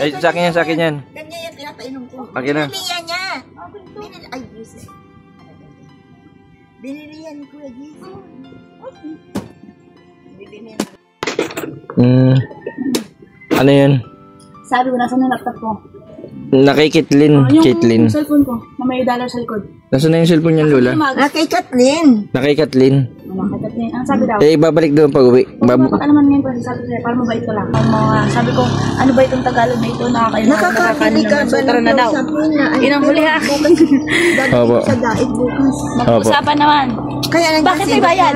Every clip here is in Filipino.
Ay, sa akin yan, sa akin yan. Ganyan yan, pinapainom ko. Akin na. Binilihan niya. Ay, Jesus. Binilihan ni Kuya Jesus. Binilihan. Ano yun? Sabi ko, nasa na laptop ko. Nakikitlin. Kitlin. Yung cellphone ko, na may dollar sa likod. Nasaan na yung cellphone niyan, Lola? Kay Kathleen. Nakikitlin. Kathleen. Ang sabi daw, Eh, babalik doon pag uwi. mapakalaman ngayon kasi sabi ko, para mabait ko lang. Sabi ko, ano ba itong Tagalog na ito? Nakakapili ka ba Tara na daw. Yun ang huli ha. Opo. Sa daig bukas. Mag-usapan naman. Kaya Bakit may bayad?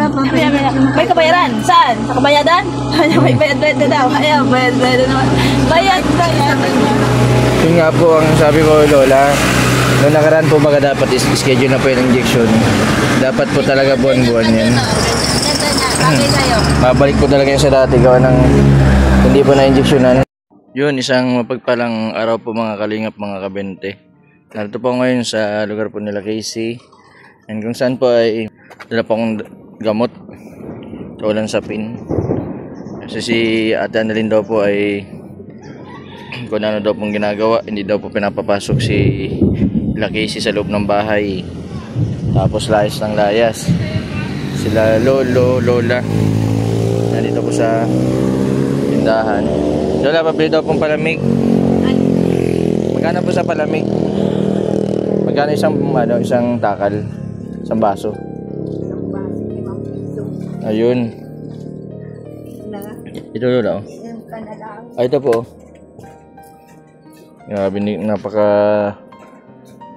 May kabayaran? Saan? Sa kabayadan? May bayad na daw. Ayaw, bayad naman. Bayad. Yun nga po ang sabi ko, Lola. Noong nakaraan po baga dapat schedule na po yung injection. Dapat po talaga buwan-buwan yan. Babalik po talaga yung sa dati gawa ng hindi po na-injectionan. Yun, isang mapagpalang araw po mga kalingap, mga kabente. Narito po ngayon sa lugar po nila Casey. And kung saan po ay dala po akong gamot. Kaulan sa pin. Kasi si Ate Annalyn daw po ay kung ano daw pong ginagawa, hindi daw po pinapapasok si Casey sa loob ng bahay. Tapos layas ng layas. Sila Lola nandito po sa tindahan. Lola, pabili daw pong palamig. Magkano po sa palamig? Magkano isang takal? Isang baso? Ayun. Ito, Lola. Ay, ito po. Grabe, napaka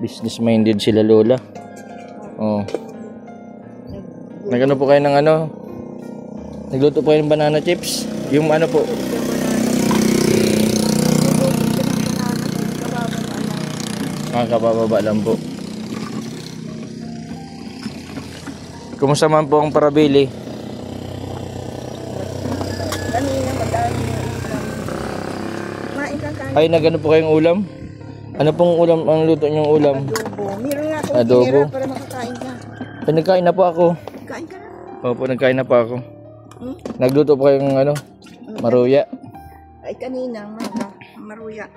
business minded sila, Lola. Oh. Nagano po kayo ng ano? Nagluto po kayo ng banana chips? Yung ano po? Kabababa lang po. Kumusta man po ang parabili? Ay, nagano po kayong ulam? Ano pong ulam ang luto niyong ulam? Adobo. Meron nga akong Adobo. para makakain ka. Ay, nagkain na po ako. Kain ka na. Opo, nagkain na po ako. Nagluto po kayong ano? Maruya. Ay, kanina, maruya.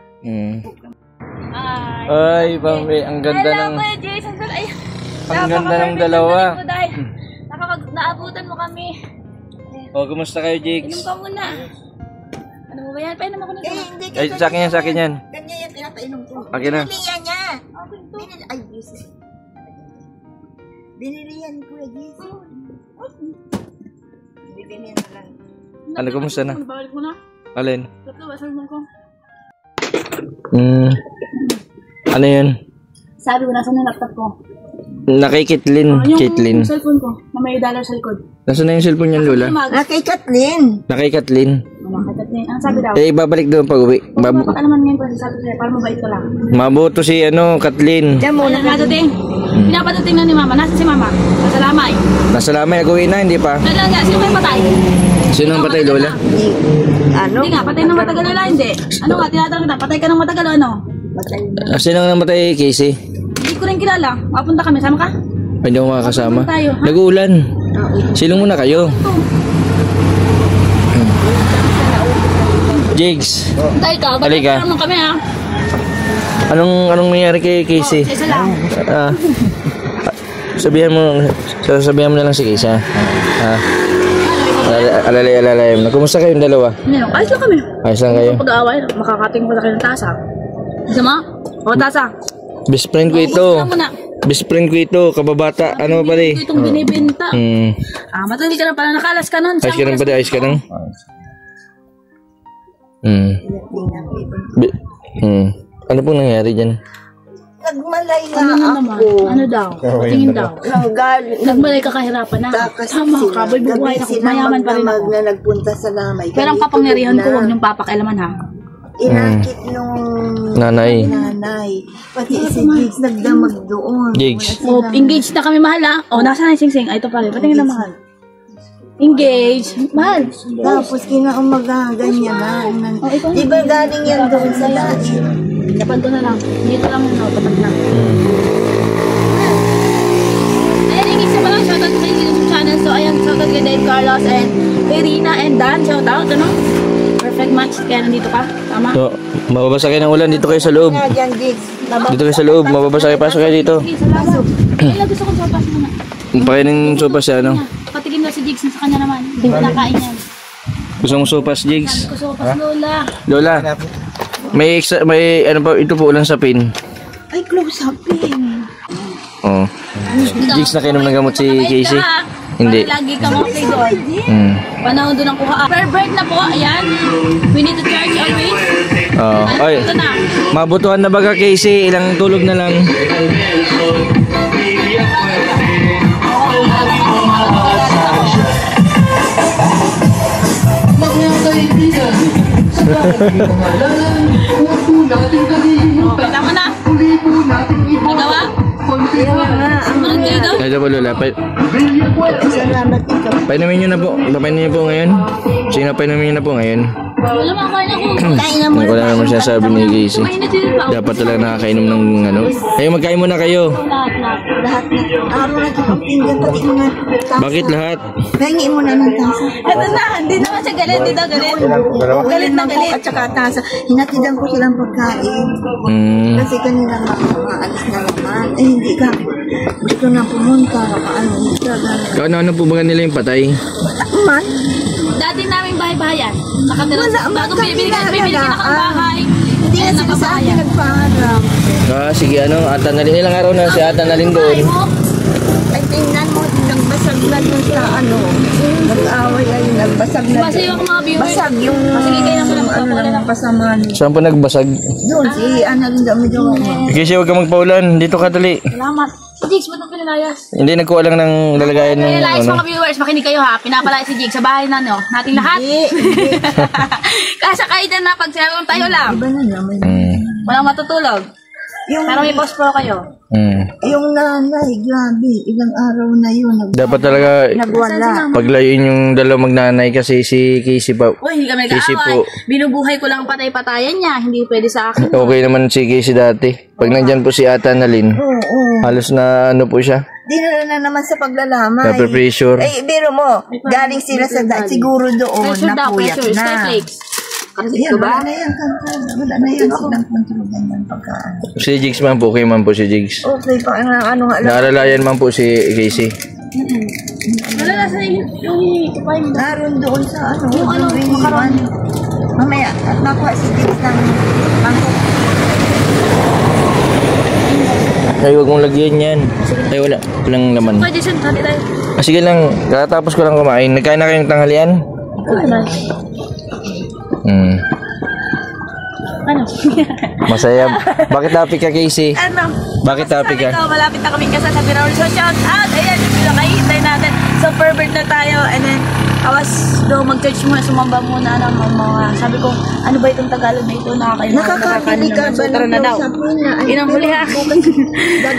Ay, Pambi, ang ganda ng... Ang ganda ng dalawa. Naabutan mo kami. Oh, kumusta kayo, Jigs? Inom ka muna. Ano mo ba yan? Painom ako na sa Hindi Ay, sa akin yan, sa akin yan. Ganyan yan, pinapainom ko. Akin na. Binilihan niya. Ay, Jesus. Binilihan ni Kuya Jesus. Binilihan na lang. Ano, kumusta na? Balik mo na. Alin? Tatlo, basal mo ko. Ano yun? Sabi ko, nasa na laptop ko. Nakikitlin. Kitlin. Yung cellphone ko, na may dollar sa likod. Nasaan na yung cellphone niyan, Lola? Kay Kathleen. Nakikitlin. Ang sabi daw, Eh, babalik doon pag uwi. mapakalaman ngayon kasi sabi ko, para mabait ko lang. Mabuto si Kathleen. Diyan muna. Nadating. Pinapadating na ni Mama. Nasa si Mama? Nasa lamay. Nasa lamay, nag-uwi na, hindi pa. Talaga, sino may patay? Sino ang patay, Lola? Ano? Hindi nga, patay ng matagal na hindi. Ano nga, tinatanong kita, patay ka ng matagal o ano? Sino ang namatay, Casey? Hindi ko rin kilala. Mapunta kami, sama ka? Ay, hindi ako makakasama. Tayo, ha? Nag-uulan. Silong muna kayo. Jigs. Tayo ka, Halika. naman kami ha. Anong nangyari kay Casey? Isa lang. Sabihan mo na lang si Casey, ha? Alalay mo. Kumusta kayong dalawa? Ano, ayos lang kami. Ayos lang kayo? Pag-aaway, makakating pa sa kayo ng tasa. Isa mo? O, tasa. Best friend ko ito. Isa muna. Best friend ko ito. Kababata. Ano ba rin? Itong binibenta. Matagal ka na pala. Nakalas ka nun. Ayos ka lang ba? Ayos ka lang? Ano pong nangyari dyan? Nagmalay nga Ano naman? Ano daw? Tingin daw. Nagmalay ka kahirapan na. Tama ka. Buhay na ako. Mayaman pa rin ako. Na nagpunta sa lamay. Pero ang kapangyarihan ko, huwag niyong papakialaman ha. Inakit nung Nanay. Pati si Jigs nagdamag doon. Jigs. O, engaged na kami, mahal ha. O, nasa na yung sing-sing. Ay, ito pa rin. Patingin na mahal. Engaged. Mahal. Tapos kinaumaga, ganyan na. Di ba galing yan doon sa lahat? Dapat ko na lang. Dito lang yun. Tapat na. Ayan, engaged na pala. Shoutout sa YouTube channel. So, ayan, shoutout kay Dave Carlos and kay Rina and Dan. Shoutout, ano? perfect match. Kaya nandito ka. Tama? So, mababasa kayo ng ulan. Dito kayo sa loob. Diyan, Jigs. Dito kayo sa loob. Mababasa kayo. Pasok kayo dito. Sige, salamat. Kaya gusto kong sopas muna. Pakainin ng sopas siya, ano? Patikim na si Jigs sa kanya naman. Hindi ko nakain yan. Gusto mong sopas, Jigs? Gusto ko sopas, Lola. Lola, may ano pa, ito po ulang sapin. Ay, close up in. Oh. Jigs na kainom ng gamot si Casey. Hindi. Para lagi ka mag-play doon. Hmm. Panahon doon ang kuha. Per bird na po, ayan. We need to charge always. Oh. Ay, Ito na. mabutuhan na baga Casey, ilang tulog na lang. Okay, tama na. Nagawa? Sumunod kayo doon? Ito po Lola, Salamat ikaw. painumin nyo na po. Papainin niyo po ngayon. Sino painumin nyo na po ngayon? Wala mga kain ako. Kain na mo. Wala naman sinasabi ni Casey. Mainit din pa. Dapat talaga nakakainom ng ano. Kayo magkain muna kayo. Lahat. Lahat na. Araw na ito ang pinggan, pati mga tasa. Bakit lahat? Pahingi mo na ng tasa. Ito na, hindi naman siya galit. Dito galit. Galit na galit. At saka tasa. Hinatidan ko silang pagkain. Hmm. Kasi kanina maalis na naman. Eh, hindi ka. Gusto na pumunta. Ano, Ano po ba nila yung patay? man. Dati naming bahay-bahayan. Nakatira Wala, sa bago kami bibili ka ng nalagaan. bahay. Hindi nga sila sa akin nagpaharap. Sige ano, ata na rin ilang araw na si ata na rin doon. Ay, tingnan mo, nagbasag na dun sa ano. Nag-away ay nagbasag na. Basta yung mga viewers. Basag yung Sige, kayo na pala ano magpapala ng pasaman. Saan po nagbasag? Yun, si ano rin daw medyo. Kasi huwag ka magpaulan. Dito ka dali. Salamat. Jigs, ba't ang pinalayas? Hindi nagkuha lang ng lalagayan ng Pinalayas ano. mga viewers, makinig kayo ha. Pinapalayas si Jigs sa bahay na nating lahat. Hindi. Kasakay din na pag sinabi kong tayo lang. Iba na naman. Walang matutulog. Yung, Pero may post pro kayo. yung nanay, grabe. Ilang araw na yun. Dapat talaga Nagwala. paglayuin yung dalawa magnanay kasi si Casey pa. Uy, hindi kami Casey nag-aaway. po. Binubuhay ko lang patay-patayan niya. Hindi pwede sa akin. Okay naman si Casey dati. Pag nandyan po si Ata Nalin, Oo. halos na ano po siya. Dinala na naman sa paglalamay. Pressure. Eh, biro mo, galing sila sa siguro doon, Pressure daw, napuyat pressure. na. Skyflakes. Kasi Yan, ito ba? wala na yan, kanta. Wala na yan, silang kontrolan yan pagkaan. Si Jigs man po, okay man po si Jigs. Okay, pa ano nga lang. Naalalayan man po si Casey. Wala na sa yung ipay mo. Naroon doon sa ano, Yung ano, yung makaroon. Mamaya, at nakuha si James ng mangkok. Ay, huwag mong lagyan yan. Ay, walang laman. Pwede siya, hati tayo. Sige lang, katapos ko lang kumain. Nagkain na kayong tanghalian? Ano? Masaya. Bakit happy ka, Casey? Ano? Bakit happy ka? Ito, malapit na kami kasal sa Biraul. So, shout out! Ayan, yung pinakahintay natin. So, pervert na tayo. And then, awas daw mag-church muna, sumamba muna ng mga, sabi ko, ano ba itong Tagalog na ito? Nakakabili ka ba Tara na daw. Inang huli ha.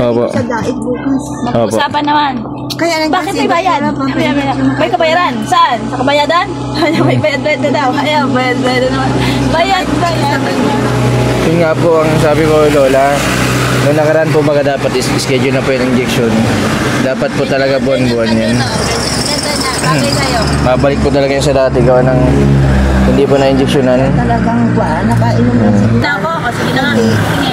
Opo. Sa daig bukas. Mag-usapan naman. Kaya nang Bakit may bayad? May kabayaran? Saan? Sa kabayadan? May bayad na daw. Ayan, bayad na naman. Bayad. Yun nga po ang sabi ko, Lola. Noong nakaraan po baga dapat schedule na po yung injection. Dapat po talaga buwan-buwan yan. Bakit kayo? Babalik po talaga yan sa dati gawa ng hindi po na-injectionan. talagang nakainom na sila. Na ako? O, sige na nga.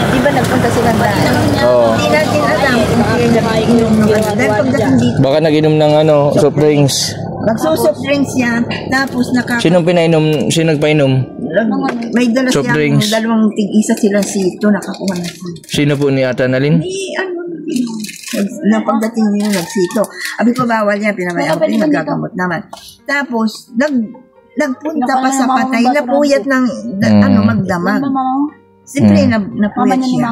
Di ba nagpunta sila dahil? Oo. Hindi natin alam kung sino nakainom ng ano. Dahil pagdating dito, Baka nag-inom ng ano, soft drinks. magsusoft drinks yan, tapos Sino pinainom? Sino nagpainom? may dala Soft siyang drinks. dalawang tig-isa sila sito, nakakuha na sila. Sino po ni Ata Nalin? Na pagdating niyo nagsito. Abi ko bawal yan, pinabayaan ko yung nagagamot naman. Tapos, nagpunta pa sa patay, napuyat ng magdamag. Siyempre, napuyat siya.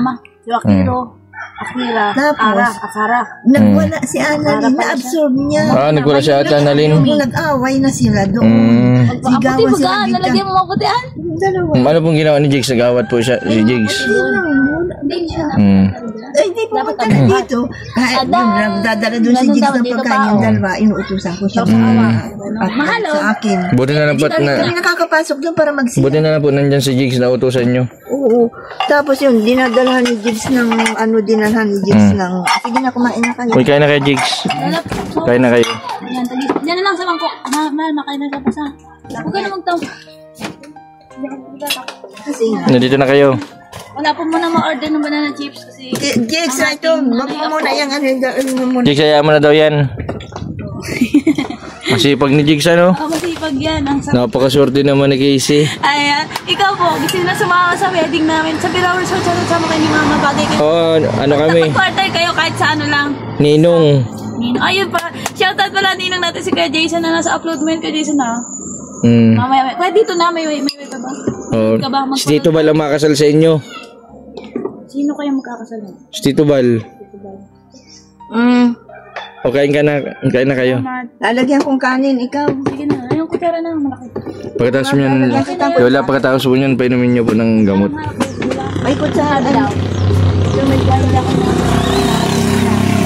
Akiro. Akira. Tapos, Akara. Nagwala si Annalyn, na-absorb niya. Nagwala si Ata Nalin. Yung nag-away na sila doon. Sigawan Puti sila mo nalagyan mo mga putian. Dalawa. Ano pong ginawa ni Jigs? Nagawat po siya, si Jigs. Ay, hindi pumunta na dito. Kahit yun, nagdadala doon si Jigs ng pagkain yung dalawa, inuutusan ko siya. Mahalo. Sa akin. Buti na lang po Kami nakakapasok doon para magsiya. buti na lang po nandyan si Jigs na utusan nyo. Oo. Tapos yun, dinadalhan ni Jigs ng, dinalhan ni Jigs ng, sige na, kumain na kayo. Uy, kain na kayo, Jigs. Kain na kayo. Yan na lang sa mangkok. Makain na siya pa sa. Huwag ka na magtaw. Kasi nga. Nandito na kayo. Wala po muna ma-order ng banana chips kasi... Jigs, ito. Wag mo muna yung ano yung muna. Jigs, hayaan mo na daw yan. Masipag ni Jigs, ano? Masipag yan. Ang sarap. Napakaswerte naman ni Casey. Ayan. Ikaw po, gusto na sumama sa wedding namin. Sa Birawal Resort, sama kayo ni Mama. Bagay kayo. Oo, ano kami? Kapag-quarter kayo kahit sa ano lang. Ninong. Ayun pa. Shoutout pala ninong natin si Kuya Jason na nasa upload mo yun. Kuya Jason na. Mamaya. Kuya dito na. May way pa ba? Oh, si Tito Bal ang makasal sa inyo. Sino kaya magkakasal? Si Tito Bal. O kain na kayo. Lalagyan kong kanin, ikaw. Sige na. Ayun, kutsara na. Malaki. Pagkatapos mo yan, wala pagkatapos mo yan, painumin niyo po ng gamot. May kutsara daw.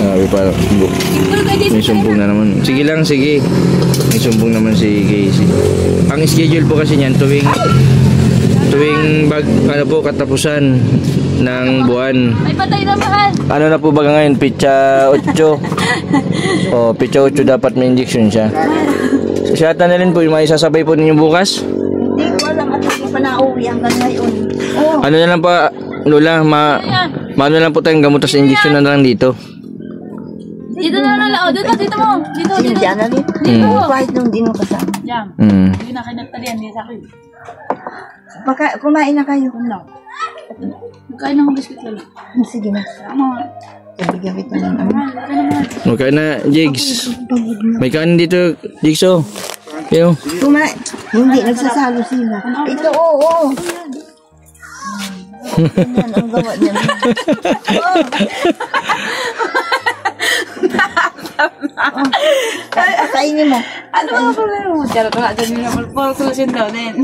Sabi pa, may sumbong na naman. Sige lang, sige. May sumbong naman si Casey. Ang schedule po kasi niyan tuwing ano po, katapusan ng buwan. May patay na mahal. Ano na po ba ngayon? Pitsa 8. O, pitsa 8 dapat may injection siya. Siya na rin po, may sasabay po ninyo bukas? Hindi ko alam at hindi pa nauwi hanggang ngayon. Oh. Ano na lang pa, Lola, maano lang po tayong gamot sa injection na lang dito. Dito na lang. Dito mo. Dito. Diyan na rin. Dito. Kahit nung di mo kasama. Diyan. Hindi na kayo nagtalian. Hindi sa akin. Kumain na kayo. No. Kain ng biscuit lang. Sige na. Bigyan kita ng ano. Okay na, Jigs. May kanin dito, Jigs, oh. Yo. Kumain. Hindi, nagsasalo sila. Ito, oo. Yan ang gawa niya. Kainin mo. Ano ang problema mo? Charot na. Dyan yung puro solution daw din.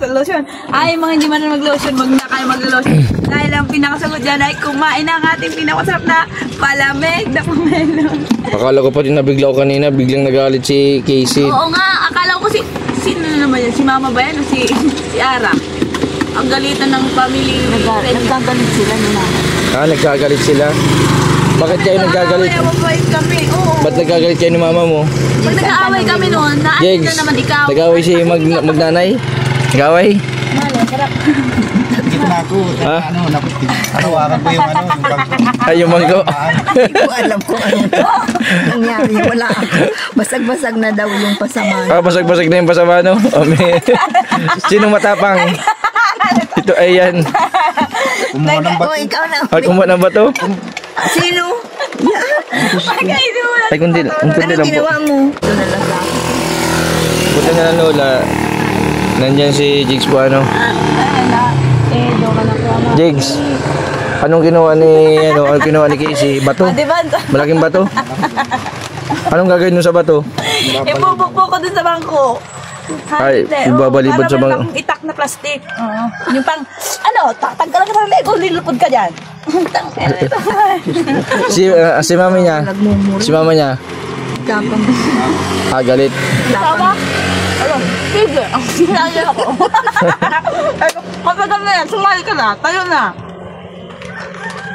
Solution. Ay, mga hindi man mag-lotion, wag na kayo mag-lotion. Dahil ang pinakasagot dyan ay kumain na ang ating pinakasarap na palamig na pomelo. Akala ko pa din nabigla ko kanina, biglang nagalit si Casey. Oo nga, akala ko sino na naman yan? Si Mama ba yan o si Ara? Ang galitan ng family. Nagkagalit sila ni Mama. Nagkagalit sila? Bakit kayo nagkagalit? Ba't nagkagalit kayo ni Mama mo? Pag nag-aaway kami noon, naanin na naman ikaw. Nag-aaway si magnanay? Nag-aaway? Dito na ako. Ha? Arawakan ko yung ano. Ay, yung manggo. Hindi ko alam kung ano nangyari. Wala ako. Basag-basag na daw yung pasama. Basag-basag na yung pasama, no? Sino matapang? Ito ay yan. Kumuha ng bato. Ikaw na. Ay, kumuha ng bato? Sino? Ay, kundi lang po. Ginawa mo? Buti na lang, Lola. Nandyan si Jigs po, ano? Jigs, anong ginawa ni Casey? Bato? Malaking bato? Anong gagawin nun sa bato? Ipupukpo ko dun sa bangko. Ay, ibabalibad sa bangko. Parang itak na plastic. Yung pang, tagkalan ka ng lego, lilupod ka dyan. Si mami niya? Si mama niya? Tapang. Galit. Tama? Sige, ang sinaya ako. Kapag na yan, sumali ka na, tayo na.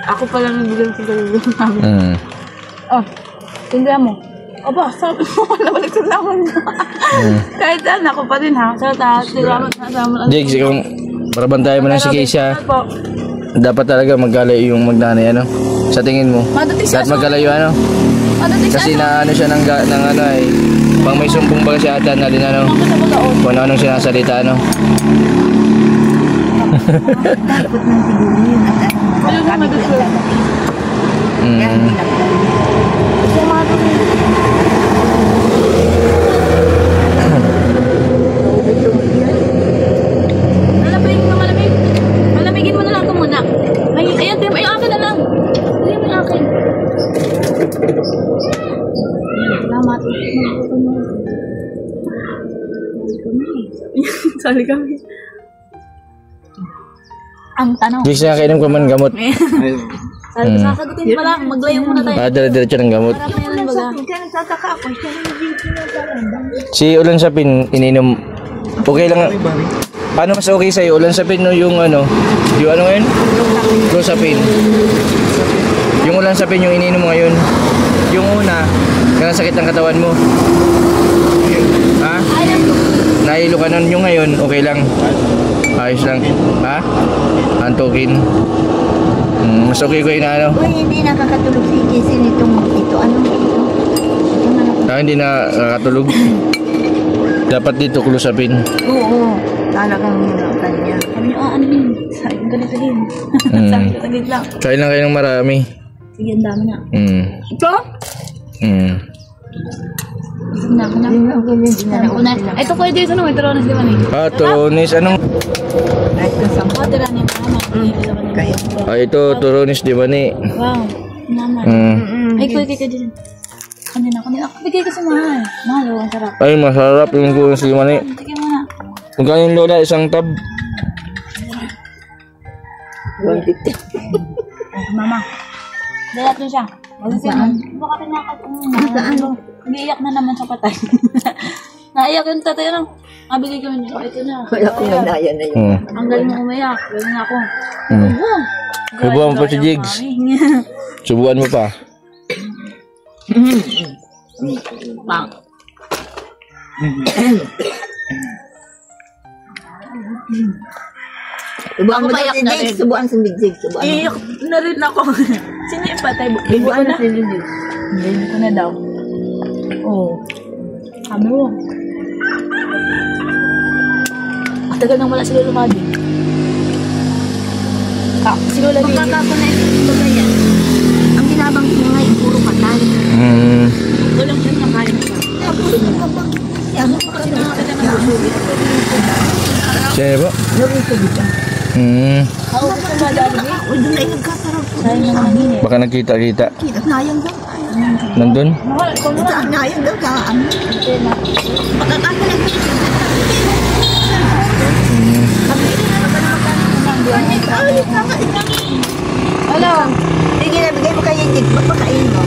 Ako pala nabigyan ko namin. Tindihan mo. Aba, sabi mo, nabalik sa naman. Kahit saan, ako pa din ha. Salamat. Jigs, ikaw, para bantayan mo lang si Casey, ha? Dapat talaga maggalayo yung magnanay, ano? Sa tingin mo? Dapat maggalayo, ano? Kasi na ano siya ng ano ay pang may sumbong ba si ata na din ano kung anong sinasalita ano. Takot ng siguro yun. Kami lang. Malamigin mo na lang ito muna. Ayan, Tim, ay akin na lang. Ayan, may akin. Salamat. Sorry kami. Ang tanong. Jigs, nakakainom ka man gamot. Sabi ko, sasagutin pa lang. Maglayo muna tayo. Dire-diretso ng gamot. Para may baga. Kaya nagsasaka ako. Si Ulan Sapin, ininom. Okay lang. Paano mas okay sa'yo? Ulan Sapin no yung ano? Yung ano ngayon? Clozapine. Yung Ulan Sapin yung ininom mo ngayon. Yung una, kaya sakit ng katawan mo. Ha? Ilocanon yung ngayon, okay lang. Ayos lang. Ha? Antukin. Mas okay ko yung ano. Uy, hindi nakakatulog si Jessie nitong ito. Ano ito? Hindi na nakatulog. Dapat dito kulusapin. Oo, talagang kanya. Sabi niyo, ano yun? Sabi ko ganito din. Sabi ko, taglit lang. Kain lang kayo ng marami. Sige, ang dami na. Ito? Isip na ako na. Ako na. Ito ko yung ano, ito rin naman eh. Turonis. Anong? Ako, tira niya mama. Kaya. Ito, turonis di ba ni? Wow, naman. Ay, kuya ka din. Kanina. Ako bigay ka sa mahal. Mahal, ang sarap. Ay, masarap yung turonis di ba ni? Sige mo na. Kung kanyang lola, isang tab. 150. Mama. Dalat mo siya. Saan? Baka pinakatong. Umiiyak na naman sa patay. Naiyak yung tatay lang. Mabigay ko yun. Ito na. Wala ko na naya na yun. Ang galing mo umiyak. Galing na ako. Subuan mo pa si Jigs. Subuan mo pa. Bang. Subuan mo Ako daw payak si na Jigs. rin. Subuan si Jigs. Subuan mo. Iiyak na rin ako. Sino yung patay? Ibo ko na. Hindi ko na daw. Oo. Sabi mo. Tagal nang wala si Lolo Madi. Si Lola Lili. Magkakakunay ito ba yan? Ang binabang ko nga yung puro patay. Walang siya nakain pa. Tapos magkabang. Yan. Siya ba? Ako gusto ba dali? Uy, doon ay nagkasarap po. Sayang na naman eh. Baka nagkita-kita. Kita, nayang daw. Nandun? Mahal ko na. Saan nayang daw ka? Ano? Pagkakakunay ko siya. Hello. Sige, nabigay mo kay Jigs. Magpakain mo.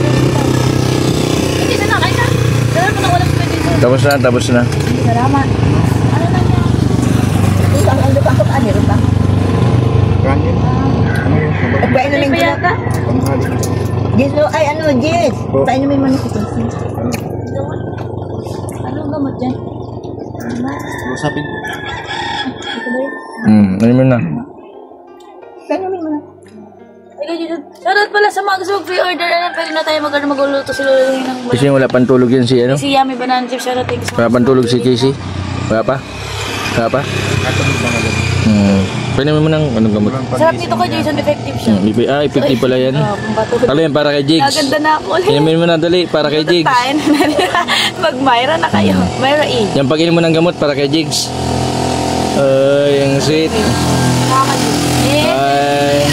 Hindi na nakain na. Dala mo na walang pwede ko. Tapos na. Salamat. Ano na niya? Isang ang lupang ko paano rin ba? Kanin. Ano yung sabag? Painumin ko na. Payata. Jess, ay ano, Jess. Painumin mo na si Jess. Anong gamot dyan? Usapin. Ano mo na? Painumin mo na. Shoutout pala sa mga gusto mag-pre-order. Pwede na tayo mag-uluto si Lola Lili ng Kasi wala pang tulog yan si ano? Si Yummy Banana Chips. Shoutout tayo sa Wala pang tulog si Casey? Wala pa? Wala pa? Katulog lang agad. Pwede mo ng anong gamot? sarap nito kay Jason, effective siya. Effective pala yan. Patulog. Ano yan, para kay Jigs? Gaganda na ako ulit. Inumin mo na dali, para kay Jigs. Tayo na. Mag-Myra na kayo. Myra E. Yan, pag-inom mo ng gamot para kay Jigs. Ay, ang sweet. Ay.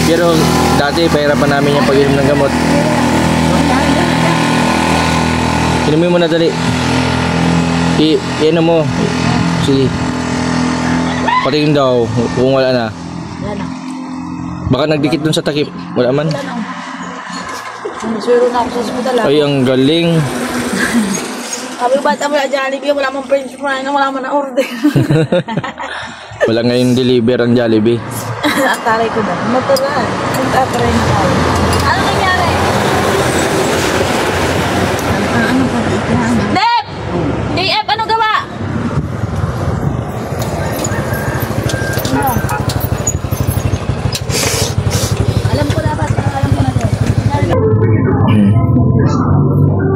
Pero dati, pahirapan namin yung pag-inom ng gamot. Inumin mo na dali. Iinom mo. Sige. Patingin daw kung wala na. Wala na. Baka nagdikit dun sa takip. Wala man. Swero na ako sa hospital. Ay, ang galing. Sabi ko, ba't wala Jollibee? Wala mang french fry na wala man na order. Wala ngayon deliver ang Jollibee. Ang taray ko na. Matagal. Ang tataray na tayo. Ano nangyari? Ano pa dito? Dep! JF, ano gawa? Alam ko dapat. Alam ko na to.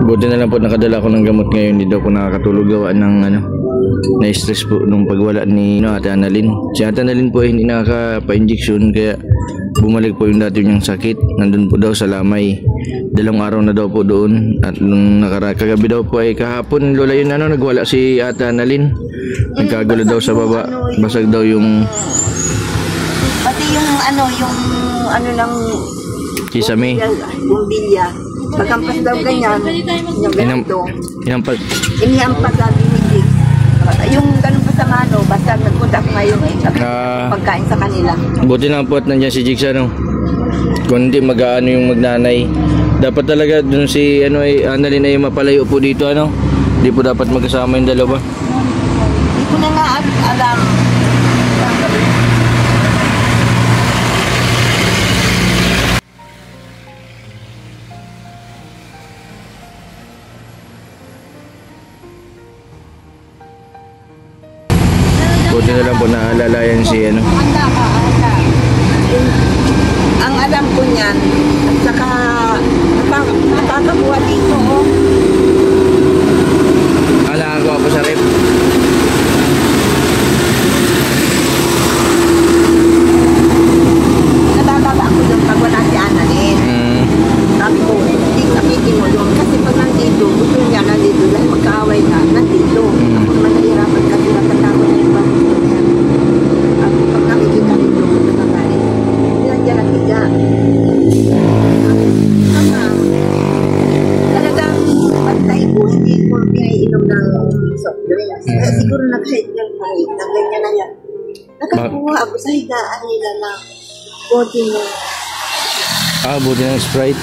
Buti na lang po nakadala ko ng gamot ngayon. Hindi daw po nakakatulog gawa ng na-stress po nung pagwala ni Ate Annalyn. Si Ate Annalyn po ay hindi nakaka-pa-injection kaya bumalik po yung dati niyang sakit. Nandun po daw sa Lamay. 2 araw na daw po doon. At nung kagabi daw po ay kahapon lola yun nagwala si Ate Annalyn. Nagkagulo daw sa baba. Basag daw yung Pati yung ng kisame. bumbilya. Pagkampas daw ganyan, yung ganito. Inampat. Inihampas sabi ni Jigs. Yung ganun pa sa mano, basta nagpunta ko ngayon pagkain sa kanila. Buti lang po at nandiyan si Jigs kung hindi mag-aano yung magnanay. Dapat talaga dun si Annalyn ay mapalayo po dito Hindi po dapat magkasama yung dalawa. Hindi ko na nga alam. nalalayan si ano. Handa ka, handa. Ang alam ko niyan, at saka napakakuha dito, oh. Nakagawa po sa rep. Nabababa ako doon pag wala si Annalyn. Sabi ko, hindi sabihin mo doon. Kasi pag nandito, gusto niya nandito dahil magkaaway ka, nandito. Ako naman nahirapan kasi natatakot na yung bakit niya. At pag nakikita nito, nakakalit. Hindi lang dyan natiga. Talagang pantay ko, hindi ko pinaiinom ng soft drinks. Kaya siguro nag-hide ng kahit na ganyan na yan. Nakakuha ako sa higaan nila na bote mo. Buti ng Sprite.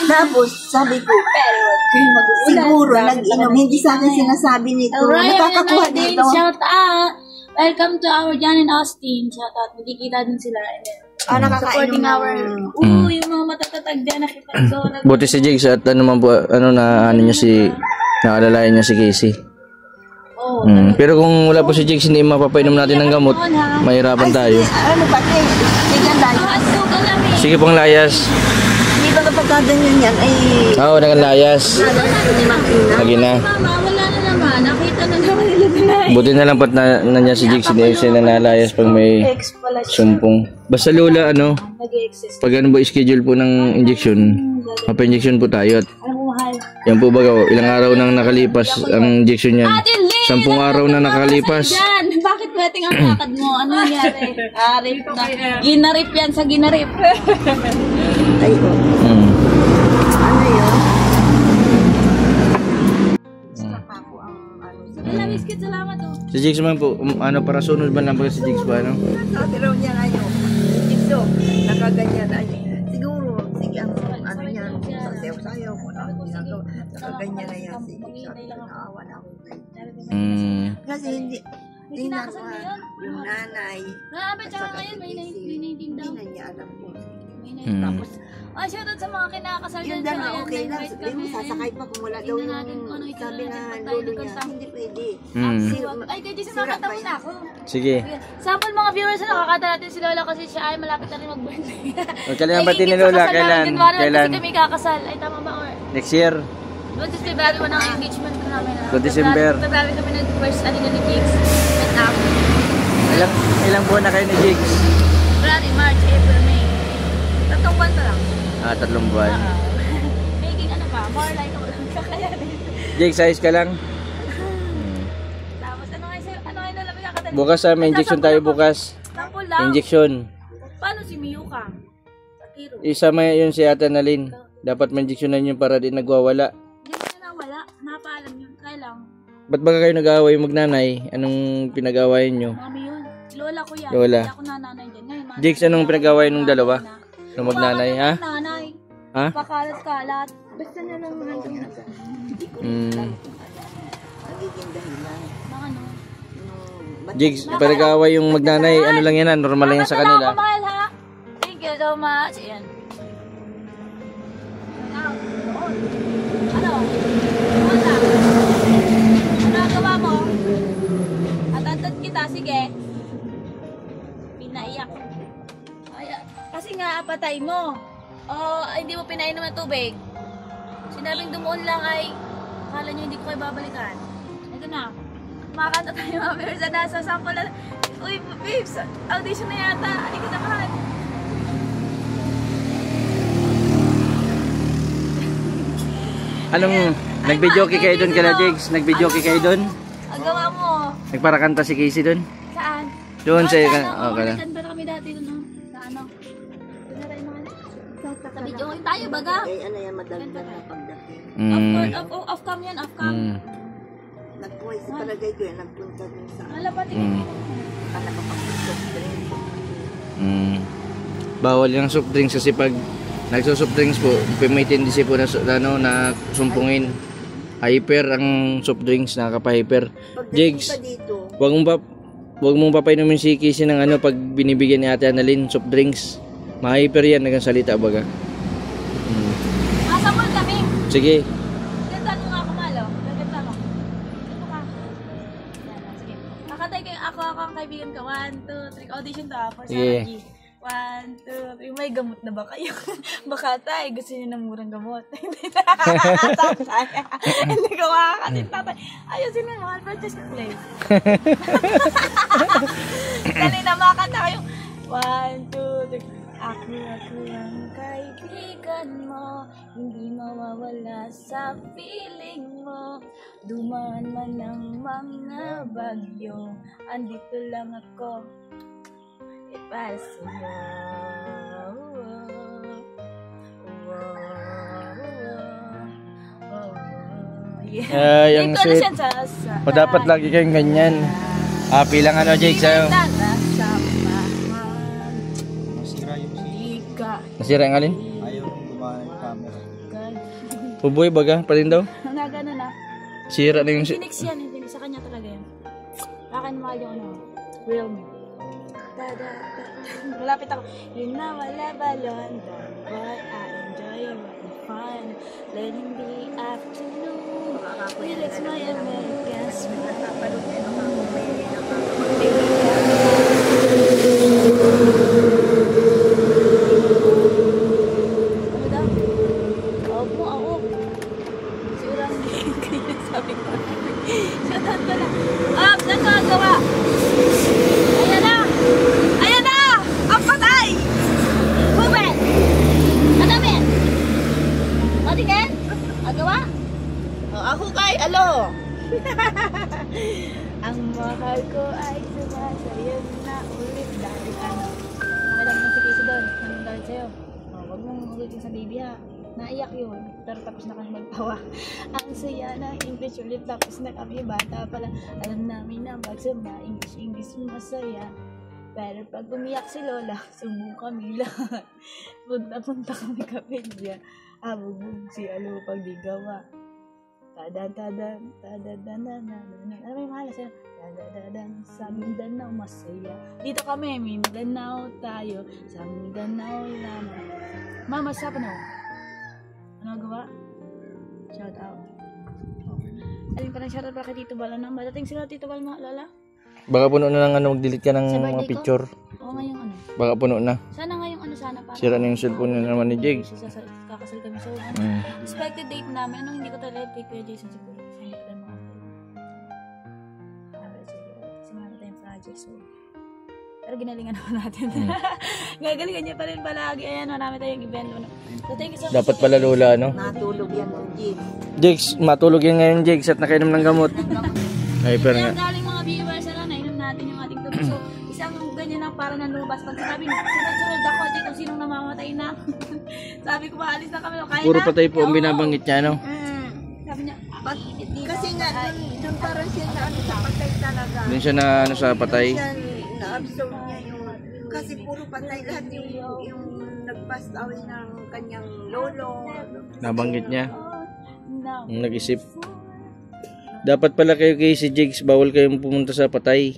Tapos, sabi ko, siguro nag-inom. Hindi sa akin sinasabi nito. Nakakakuha dito. Shout out! Welcome to our John and Austin. Shout out. Magkikita din sila. Nakakainom Supporting ng... our... yung mga matatatag dyan. Nakita ko. Buti si Jigs at ano man po, ano na ano niya si naalalayan niya si Casey. Oh, Pero kung wala po si Jigs, hindi mapapainom natin ng gamot. Mahirapan tayo. Ano ba? Tignan tayo. Sige pong layas. Hindi ba kapag kaganyan yan ay... Oo, nakalayas. Lagi na. Mama, wala na naman. Nakita na naman nila tonight. Buti na lang pat na niya si Jigs, hindi siya nanalayas pag may Ex pala siya. sumpong. Basta Lola, ano, Nag-exist. pag ano ba schedule po ng injection, mapa-injection po tayo. At Alam mo, mahal. yan po baga, ilang araw nang nakalipas ang injection niyan. 10 araw na nakalipas. Yan! Bakit pwedeng ang lakad mo? Ano nangyari? Rip na. Ginarip yan sa ginarip. Ay, oh. Ano yun? Wala, biscuit. Salamat oh. Si Jigs man po, ano, para sunod ba lang ba si Jigs ba, ano? Sabi raw niya ngayon, dito, nakaganyan ay, siguro, sige ang ano niya, sasayaw-sayaw ko na, nakaganyan na yan, sige, sabi ko, naawa na ako. Kasi hindi na yung nanay, Grabe, tsaka ngayon may 19 daw. hindi na niya alam ko. May 19. Tapos, shoutout sa mga kinakasal Yung dyan. dalawa okay lang, sabi mo, sasakay pa kung wala daw yung sabi na lolo niya, hindi pwede. Ay, kaya Jason, makanta mo na ako. Sige. Sample mga viewers na nakakata natin si Lola kasi siya ay malapit na rin mag-birthday. Huwag kailangan batin ni Lola, kailan? Kailan? Kasi kami kakasal. Ay, tama ba? Or, Next year? noong February 1 ang engagement ko namin. So, December. February kami nag-first ano ni Jigs. And after. Ilang buwan na kayo ni Jigs? February, March, April, May. 3 buwan pa lang. 3 buwan. Making ano pa, more like ako lang kakayanin. Jigs, ayos ka lang? Tapos ano nga yung lalapit kakatanin? Bukas may injection tayo bukas. Sample lang. Injection. Paano si Miyuka? Sa tiro. Isama yun si Ate Nalin. Dapat ma-injectionan yun para di nagwawala. Hindi ko na wala. Napaalam yun. Kailang. Ba't ba kayo nag-aaway magnanay? Anong pinag-aawayan nyo? Mami yun. Lola ko yan. Lola. Hindi ako nananay dyan. Ngayon, Jigs, anong pinag-aawayan ng dalawa? Nung magnanay, ha? Nanay. Ha? Pakalat-kalat. Basta na lang nandun na. Nagiging dahilan. Mga ano. Jigs, pinag-aaway yung magnanay. Ano lang yan, normal lang yan sa kanila. Ako, mahal, ha? Thank you so much. Ayan. Ano? Ano ang gawa mo? Atantad kita, sige. Pinaiyak. Ay, kasi nga, patay mo. O, hindi mo pinainom ng tubig. Sinabing dumuon lang ay, akala nyo hindi ko kayo babalikan. Ito na. Makakanta tayo mga viewers na nasa sample na. Uy, babes, audition na yata. Hindi ko naman. Anong, nag-video kayo doon kala Jigs? Nag-video kayo doon? Ang gawa mo. Nagparakanta si Casey doon? Saan? Doon sa... Oh, Okay. kanta kami dati doon. No? Sa ano? Doon na rin naman. Sa video tayo baga. Kaya ano yan, madagdag na pagdating. Off cam yan, off cam. Nagpuhay sa palagay ko yan, nagpunta dun sa Wala pa tingin. nakapag-soft drink. Bawal yung soft drinks kasi pag nagso-soft drinks po, may tendency po na, na sumpungin. Hyper ang soft drinks, nakaka-hyper. Jigs, Pagdating pa dito, wag mong papainumin si Casey ng ano pag binibigyan ni Ate Annalyn soft drinks. Ma-hyper yan, nagsalita baga. Masamol kami. Sige. Ganda mo nga ako malo. Ganda mo. Ito ka. Yan, sige. Kakatay kayo ako ang kaibigan ko. 1, 2, audition to for Sige. Sarah G. 1, 2, 3. May gamot na ba kayo? Baka tayo, gusto niyo ng murang gamot. Hindi na. Hindi ko makakasin tatay. Ayusin mo yung mga Francesco Place. Kanina makakanta kayo. 1, 2, 3. Ako ang kaibigan mo, hindi mawawala sa piling mo. Dumaan man ng mga bagyo, andito lang ako, para sa'yo. Yung sweet. O dapat lagi kayong ganyan. Happy lang ano, Jake, sa'yo. Masira yung Nasira yung alin? ayaw nung gumawa ng camera. Puboy baga pa rin daw? Nagano na. Sira na yung... Phoenix yan, hindi sa kanya talaga yan. Akin mahal yung ano, real me. Malapit ako. You know I love alone, but I enjoy it when fun. Letting the afternoon, relax my Americans. Ano daw? Opo, ako. Sigurang hindi sabi ko. Shoutout ko na. Up, nagkagawa. Ayan na! Ayan na! Ang patay! Ruben! Madamin! Matingin? Agawa? O, ako kay, alo! Ang mahal ko ay sumasayaw na ulit dahil ano. Nakadami ng si Casey doon. Nandun dahil sa'yo. O, huwag mong ulitin sa baby ha. Naiyak yun. Pero tapos na kami magtawa. Ang saya ng English ulit tapos na kami bata pala. Alam namin na magsama English masaya. Pero pag umiyak si Lola, sumbong kami lahat. Punta kami kapilya. Abubog si Alo pag di gawa. Tadan. Ano may mahal sa'yo? Tadan. Sa Mindanao masaya. Dito kami, Mindanao tayo. Sa Mindanao lamang. Mama, sa pa na? Ano gawa? Shout out. Alin pa ng shout out para kay Tito Bal. Ano? Madating sila Tito Bal mga Lola? Baka puno na lang ano, mag-delete ka ng Sa mga birthday ko? picture. Oo, ngayong ano. Baka puno na. Sana ngayong ano sana para. Sira na yung cellphone na naman ni Jake. Kakasal kami sa ano. Mm. Expected date namin. Ano hindi ko talaga kay Kuya Jason siguro. Kasi hindi ko tayo makakita. Kasi marami tayong project. So. Pero ginalingan naman natin. Gagalingan niya pa rin palagi. Ayan, marami tayong event. So thank you so much. Dapat pala Lola, ano? Natulog yan ng jeep. Jake, matulog yan ngayon, Jake. At nakainom ng gamot. Hyper nga. Kaya galing mga viewers, ano, nainom natin yung ating tubo. So, isang ganyan lang para nanlubas. Pag sinabing, sunod-sunod ako dito kung sinong namamatay na. Sabi ko, maalis na kami. Kaya Puro na. patay po ang binabanggit niya, no? Sabi niya, Kasi nga, dun parang siya na ano sa patay talaga. Doon siya na ano sa patay. Siya na-absorb niya yung, kasi puro patay lahat yung nag-pass away ng kanyang lolo. Nabanggit niya. no. Nag-isip. Dapat pala kayo kay si Jigs, bawal kayong pumunta sa patay.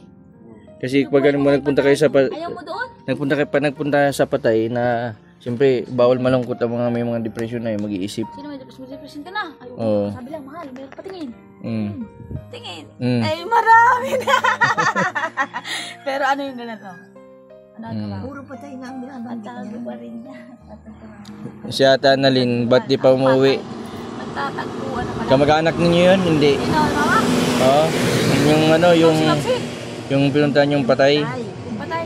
Kasi pag ano mo nagpunta kayo sa Ayaw mo doon? nagpunta sa patay na siyempre bawal malungkot ang mga may mga depression na yung mag-iisip. Sino may depression ka na? Ay, Oo. sabi lang, mahal, meron patingin. Tingin. Mm. Ay, marami na. Pero ano yung ganito? Ano ba? Puro patay na ang Ang binabanggit tago niya. pa rin niya. Si Ate Annalyn, ba't di pa umuwi? Magtatagpuan na pala. Kamag-anak ninyo yun? Hindi. Sino, mama? Oo. Yung ano, yung Lapsit. pinuntahan yung patay. Ay, Patay.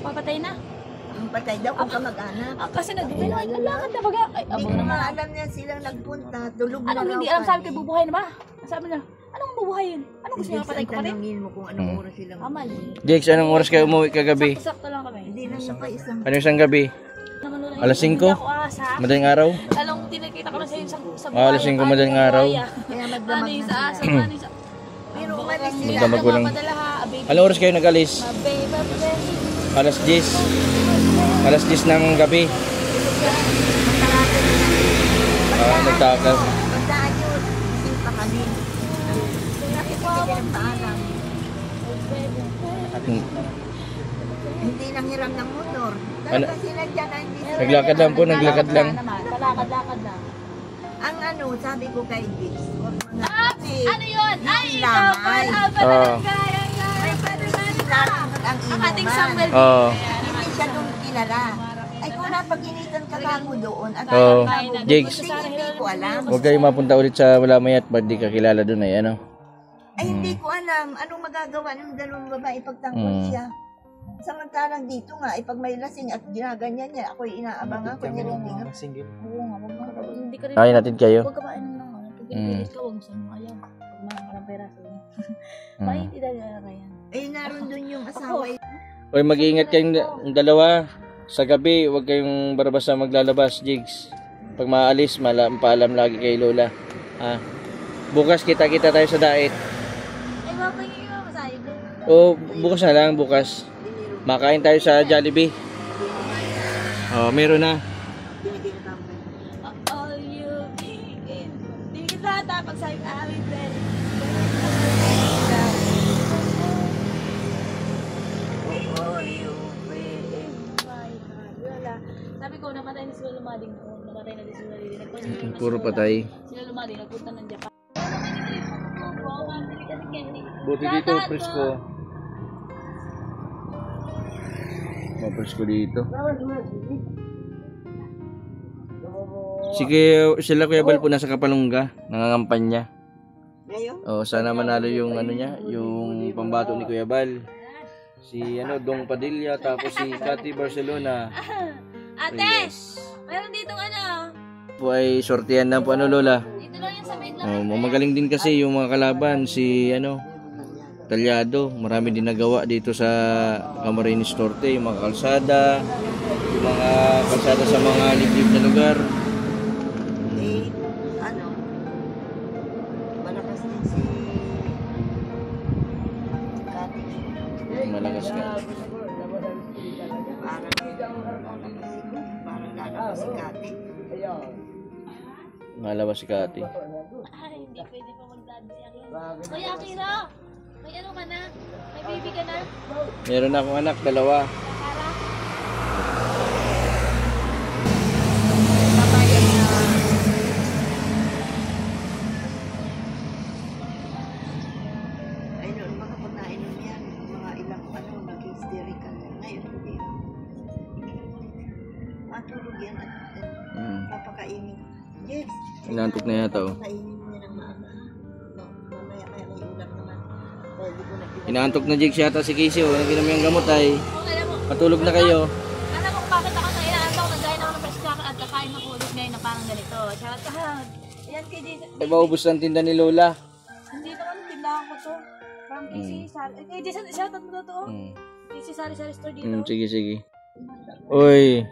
Papatay na. ang patay daw kung kamag-anak. Kasi nag-ibig na, lakad na baga. Ay, Hindi abo ko naman. nga alam niya silang nagpunta. Tulog na Anong hindi raw alam, sabi kami. ko, bubuhay na ba? Sabi niya, anong bubuhayin? Anong gusto niya Hindi, patay ko patay? tanongin mo kung anong oras silang. Amal. Jigs, anong oras kayo umuwi kagabi? Sakto lang kami. Hindi na niya pa isang. Ano isang gabi? Naman nun, Alas hindi 5? ako asa. Madaling araw? Alam mo, tinakita ko na sa sa Alas 5 madaling araw. Kaya Ano magdamag yung na sa asa, sila. ano yung sa... Pero umalis Hindi sila. ka magulang. Mapadala ha, baby. Anong oras kayo nag-alis? Baby. Alas 10. Alas 10 ng gabi. Nagtakal. Pagdaan yun, ising pa kami. Nakikita ng paalam. Hindi nang hiram ng motor. Ano? Talaga sila dyan na hindi sila. Naglakad lang po, naglakad lang. Palakad-lakad lang. Ang ano, sabi ko kay Dix, huwag mo na. Ano yun? Ay, lamay. ikaw pala Oo. barangay. Ay, paano na ang Ating inuman. Samuel. Oo. Hindi siya doon kilala. Ay kung napag-initan ka kamo doon, at Oo. kamo, Jigs. hindi ko alam. Huwag kayo mapunta ulit sa Walamayat pag di ka kilala doon ay ano. Ay hindi ko alam anong magagawa ng dalawang babae pagtangkol siya. Samantalang dito nga, pag may lasing at ginaganyan niya, ako'y inaabangan ko nililingap. Single. Oo nga, wag mo. Hindi ka rin. Kain natin kayo. Huwag ka ba ano lang. Pag pinipilit ka, huwag saan mo kaya. Pag makakarang pera sa inyo. Bakit idadala yan? Eh, naroon doon yung asawa. Hoy, mag-iingat kayong dalawa. Sa gabi, huwag kayong basta maglalabas, Jigs. Pag maalis, paalam lagi kay Lola. Ha? Bukas kita-kita tayo sa daet. Ay, mapagiging mo masahe ko. O, bukas na lang, bukas. Makain tayo sa Jollibee. Oh, meron na. All you begin. Di kita tapag sa'yo amin, pero. All you begin. My heart. Wala. Sabi ko, namatay na sila Lumading ko. Namatay na din sila Lili. Nagpanilang na Puro sila. patay. Sila Lumading, nagpunta ng Japan. Buti dito, presko. Presko dito. Sige, sila Kuya Bal po nasa Kapalungga. Nangangampanya. Ngayon? Oh, sana manalo yung ano niya, yung pambato ni Kuya Bal. Si Dong Padilla, tapos si Cathy Barcelona. Ate! Meron ditong ano? Po ay sortihan na po Lola. Dito lang yung sa main lang. Oh, magaling din kasi yung mga kalaban si Talyado. Marami din nagawa dito sa Camarines Norte, yung mga kalsada, yung mga kalsada sa mga liblib na lugar. Eh, malakas din si Kati. Malakas ka. Parang lalabas si Kati. Malabas si Cathy. Ay, hindi pwede pa mag-dance si Akira. Kuya Akira! May ano ka na? May baby ka na? Meron na akong anak, dalawa. Para? Ay, noon, mga pagkainom yan. Mga ilang nag-hysterical. Ngayon, hindi. Matulog yan at papakainin. Yes. Inantok na yata Papakainin mo yan ang maaga. No, mamaya kaya may ulam naman. Dahil di ko na Inaantok na Jigs yata si Casey. Walang ginom yung gamot ay. Oh, alam mo, Matulog na kayo. alam mo kung bakit ako na inaantok, nagkain ako ng fresh cracker at kakain ako ulit ngayon na parang ganito. Charot ka. Yan kay Jason. Ay, maubos ang tinda ni Lola. Hindi naman, tindahan ko to. Parang Casey, kay Jason, shoutout mo to. Casey, sari-sari store dito. Sige, sige. Uy,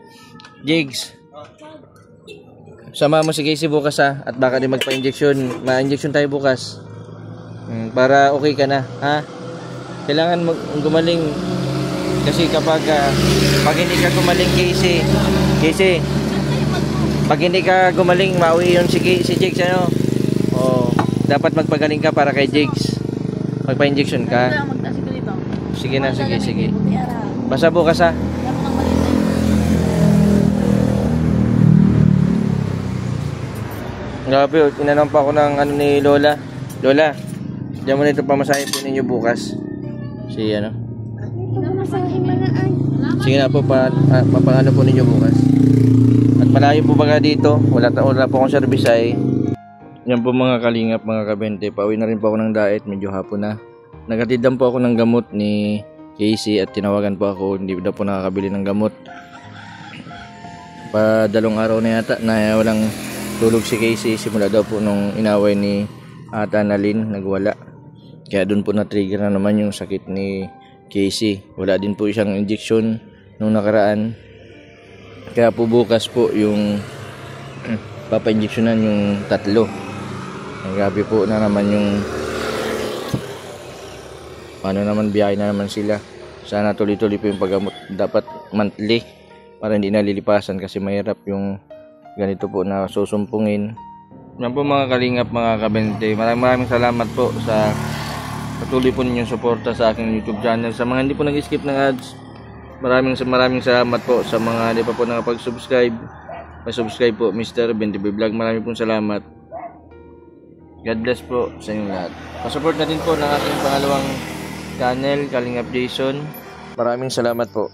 Jigs. Sama mo si Casey bukas at baka din magpa-injection. Ma-injection tayo bukas. Para okay ka na, ha? Kailangan gumaling. Kasi kapag pag hindi ka gumaling, Casey, pag hindi ka gumaling, mauwi yun si Jigs, dapat magpagaling ka para kay Jigs. Magpa-injection ka. Magtaas ko dito. Sige na, sige. Buti araw. Basta bukas, ha? Kaya mo nang maliit. Grabe, tinanong pa ako ng ni Lola. Lola, diyan mo na ito pamasahin po ninyo bukas. Sige na po, mapangano po ninyo bukas. At malayo po baga dito, wala po akong service ay. Yan po mga kalingap, mga kabente. Pauwi na rin po ako ng diet, medyo hapon na. Nagatidan po ako ng gamot ni Casey at tinawagan po ako, hindi daw po nakakabili ng gamot. Dalawang araw na yata na walang tulog si Casey simula daw po nung inaway ni Ate Annalyn, nagwala. Kaya doon po na-trigger na naman yung sakit ni Casey. Wala din po isang injection nung nakaraan. Kaya po bukas po yung papa-injectionan yung 3. Grabe po na naman yung paano naman biyahe na naman sila. Sana tuloy-tuloy po yung paggamot. Dapat monthly para hindi nalilipasan kasi mahirap yung ganito po na susumpungin. Yan po mga kalingap, mga kabente. Maraming salamat po sa patuloy po ninyong suporta sa aking YouTube channel. Sa mga hindi po nag-skip ng ads, maraming salamat po. Sa mga hindi pa po nakapag-subscribe, subscribe po Mr. Bendiboy Vlog. Maraming pong salamat. God bless po sa inyong lahat. Pasupport na din po ng aking pangalawang channel, Kalingap Jason. Maraming salamat po.